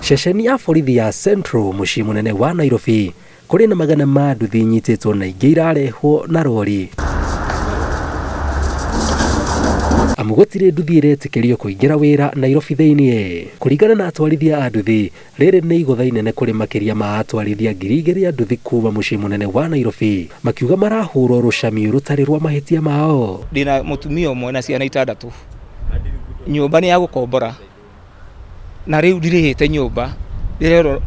Ceceni ya borithi ya Central muciĩ munene wa Nairobi kuri na magana ma nduthi nyitĩtwo na ingĩ irarehwo na rori. Amu gũtirĩ nduthi iretĩkĩrio kũingĩra wĩra Nairobi thĩinĩ. Kũringana na atwarithia a nduthi, rĩrĩ nĩ igũtha inene kũrĩ makĩria ma atwarithia 2,000 a nduthi kuuma muciĩ munene wa Nairobi, makiuga marahũrwo rũcamio rũtarĩ rwa mahĩtia mao. Ndina mũtumia ũmwe na ciana 6. Nyũmba nĩ ya gũkombora. Na rĩu ndirĩhĩte nyũmba. Rĩrero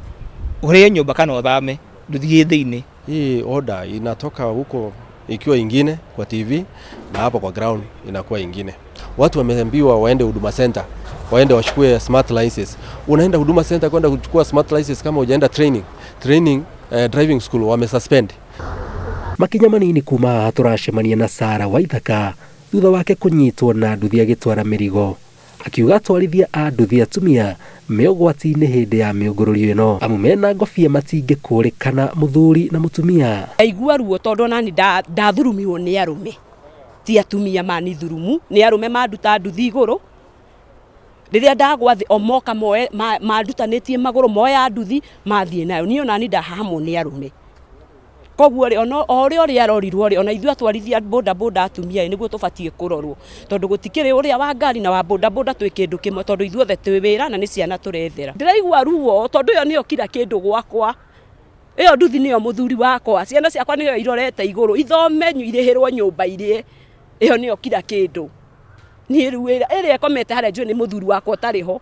ũrĩe nyũmba kana ũthame nduthi thĩinĩ. Hii order inatoka huko ikiwa ingine kwa TV na hapa kwa ground inakuwa ingine. Watu wameambiwa waende Huduma Center, waende wachukue smart license. Unaenda Huduma Center kwenda kuchukua smart license kama hujaenda training driving school wamesuspend. Makinya manini kuma turacemania na Sara Waithaka thutha wake kunyitwo na nduthi agĩtwara mĩrigo. Akiuga atwarithia a nduthi atumia me ũgwati-inĩ hĩndĩ ya mĩũngũrũrio ĩno, amu mena ngobia matingĩkũrĩkana mũthuri na mũtumia. Aigua ruo tondũ nani ndathurumirwo nĩ arũme, ti atumia mani thurumu, nĩ arũme manduta nduthi igũrũ. Rĩrĩa ndagwa thĩ omoka moe mandutanĩtie magũrũ moya nduthi mathiĩ nayo, niĩ onani ndahahamwo nĩ arũme. Koguo ũrĩa arorirwo ona ithuĩ atwarithia boda atumia nĩguo tũbatie kũrorwo, tondũ gũtikĩrĩ ũrĩa wa ngari na wa boda twĩ kĩndũ kĩmwe, tondũ ithuothe twĩ wĩra na nĩ ciana tũrethera. Ndĩraigua ruo tondũ ĩyo nĩyo kira kĩndũ gwakwa, ĩyo nduthi nĩyo mũthuri wakwa, ciana ciakwa nĩyo irorete igũrũ, ithome irĩhĩrwo nyũmba irie, ĩyo nĩyo kira kĩndũ. Niĩ rĩu ĩrĩa ĩkomete harĩa njũĩ nĩ mũthuri wakwa ũtarĩ ho.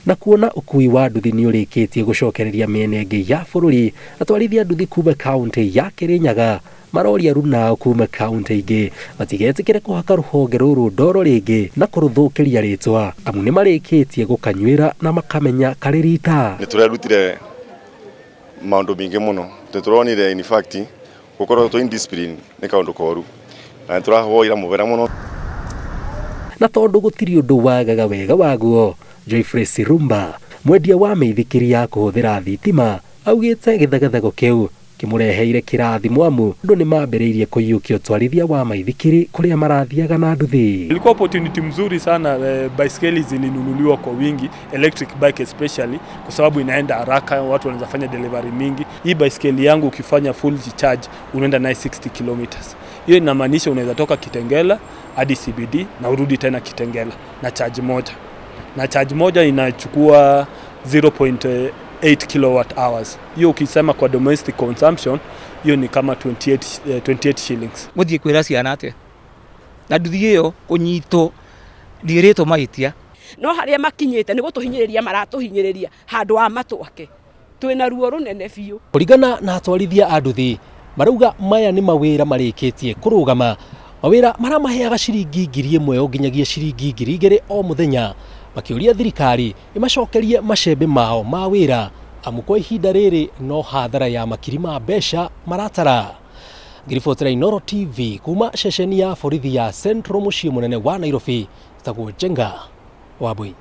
Na kuona ukui wa nduthi nĩ ũrĩkĩtie gũcokereria mĩena ĩngĩ ya bũrũri, atwarithia nduthi kuma kaunti ya Kirinyaga maroria rũnao kuma kaunti ingĩ matigetĩkĩre kũhaka rũhonge rũrũ ndoro rĩngĩ na kũrũthũkĩria rĩtwa, amu nĩ marĩkĩtie gũkanyuĩra na makamenya karĩ rita. Nĩ tũrerutire maũndũ mingĩ mũno, nĩ tũronire in fact gũkorwo twĩ indiscipline nĩ kaũndũ koru, na nĩ tũrahoera mũbera mũno. Na tondũ gũtirĩ ũndũ wagaga wega waguo, Joyfrey Sirumba, mwendia wa mĩithikiri ya kũhũthĩra thitima, augĩte gĩthagathego kĩu kĩmũreheire kĩrathimo amu andũ nĩ mambĩrĩirie kũiyũkia ũtwarithia wa maithikiri kũrĩa marathiaga na nduthi. Ilikuwa opportunity mzuri sana, baiskeli zilinunuliwa kwa wingi, electric bike especially, kwa sababu inaenda haraka, watu wanaweza fanya delivery mingi. Hii baiskeli yangu ukifanya full charge unaenda nayo 60 kilometers. Hiyo inamaanisha unaweza toka Kitengela hadi CBD na urudi tena Kitengela na charge moja. Na charge moja inachukua 0.8 kilowatt hours. Hiyo ukisema kwa domestic consumption, hiyo ni kama 28 shillings. Mũthiĩ kwĩra ciana atĩa? Na nduthi ĩyo kũnyitwo ndĩrĩtwo mahĩtia. No harĩa makinyĩte nĩ gũtũhinyĩrĩria maratũhinyĩrĩria handũ wa matwake. Twĩna ruo rũnene biũ. Kũringana na atwarithia a nduthi, marauga maya nĩ mawĩra marĩkĩtie kũrũgama. Mawĩra maramaheaga ciringi 1,000 nginyagia ciringi 2,000 o mũthenya. Makĩũria thirikari imacokerie macembe mao ma wĩra, amu kwa ihinda rĩrĩ no hathara ya makiri ma mbeca maratara. Ngiribotera Inooro TV kuma ceceni ya borithi ya Central muciĩ munene wa Nairobi, Tagwo Njenga Wambui.